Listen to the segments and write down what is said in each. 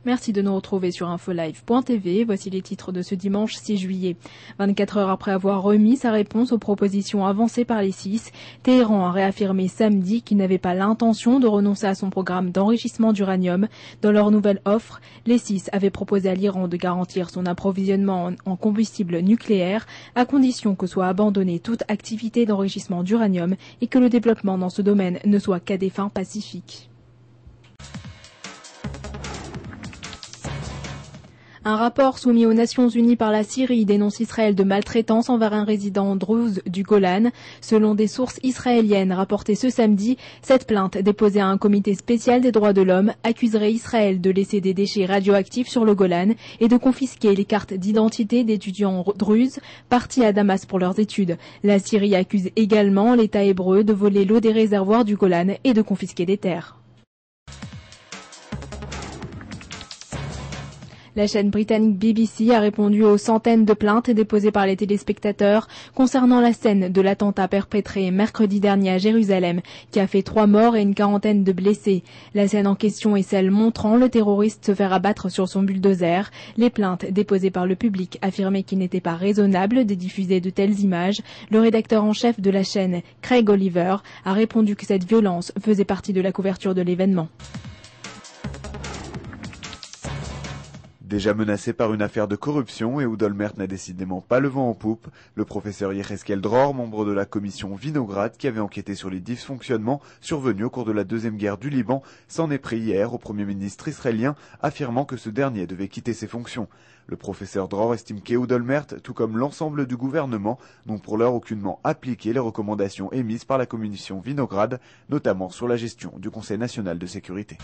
Merci de nous retrouver sur infolive.tv. Voici les titres de ce dimanche 6 juillet. 24 heures après avoir remis sa réponse aux propositions avancées par les 6, Téhéran a réaffirmé samedi qu'il n'avait pas l'intention de renoncer à son programme d'enrichissement d'uranium. Dans leur nouvelle offre, les 6 avaient proposé à l'Iran de garantir son approvisionnement en combustible nucléaire à condition que soit abandonnée toute activité d'enrichissement d'uranium et que le développement dans ce domaine ne soit qu'à des fins pacifiques. Un rapport soumis aux Nations Unies par la Syrie dénonce Israël de maltraitance envers un résident druze du Golan. Selon des sources israéliennes rapportées ce samedi, cette plainte déposée à un comité spécial des droits de l'homme accuserait Israël de laisser des déchets radioactifs sur le Golan et de confisquer les cartes d'identité d'étudiants druzes partis à Damas pour leurs études. La Syrie accuse également l'État hébreu de voler l'eau des réservoirs du Golan et de confisquer des terres. La chaîne britannique BBC a répondu aux centaines de plaintes déposées par les téléspectateurs concernant la scène de l'attentat perpétré mercredi dernier à Jérusalem, qui a fait 3 morts et une quarantaine de blessés. La scène en question est celle montrant le terroriste se faire abattre sur son bulldozer. Les plaintes déposées par le public affirmaient qu'il n'était pas raisonnable de diffuser de telles images. Le rédacteur en chef de la chaîne, Craig Oliver, a répondu que cette violence faisait partie de la couverture de l'événement. Déjà menacé par une affaire de corruption et où Olmert n'a décidément pas le vent en poupe, le professeur Yehezkel Dror, membre de la commission Vinograd qui avait enquêté sur les dysfonctionnements survenus au cours de la deuxième guerre du Liban, s'en est pris hier au Premier ministre israélien, affirmant que ce dernier devait quitter ses fonctions. Le professeur Dror estime qu'Ehud Olmert, tout comme l'ensemble du gouvernement, n'ont pour l'heure aucunement appliqué les recommandations émises par la commission Vinograd, notamment sur la gestion du Conseil national de sécurité.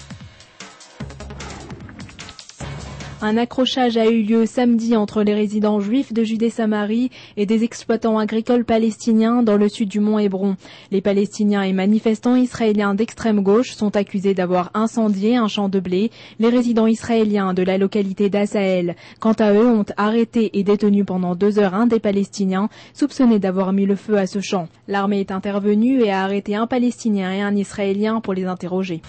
Un accrochage a eu lieu samedi entre les résidents juifs de Judée-Samarie et des exploitants agricoles palestiniens dans le sud du mont Hébron. Les Palestiniens et manifestants israéliens d'extrême gauche sont accusés d'avoir incendié un champ de blé. Les résidents israéliens de la localité d'Asael, quant à eux, ont arrêté et détenu pendant 2 heures un des Palestiniens soupçonnés d'avoir mis le feu à ce champ. L'armée est intervenue et a arrêté un Palestinien et un Israélien pour les interroger.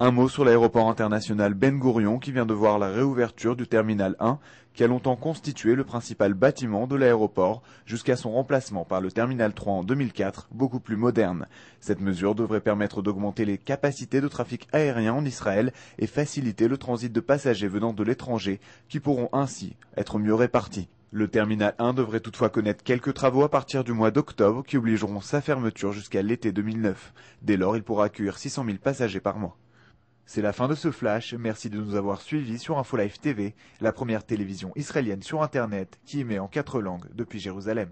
Un mot sur l'aéroport international Ben Gourion qui vient de voir la réouverture du terminal 1 qui a longtemps constitué le principal bâtiment de l'aéroport jusqu'à son remplacement par le terminal 3 en 2004, beaucoup plus moderne. Cette mesure devrait permettre d'augmenter les capacités de trafic aérien en Israël et faciliter le transit de passagers venant de l'étranger qui pourront ainsi être mieux répartis. Le terminal 1 devrait toutefois connaître quelques travaux à partir du mois d'octobre qui obligeront sa fermeture jusqu'à l'été 2009. Dès lors, il pourra accueillir 600 000 passagers par mois. C'est la fin de ce flash, merci de nous avoir suivis sur InfoLive TV, la première télévision israélienne sur Internet qui émet en 4 langues depuis Jérusalem.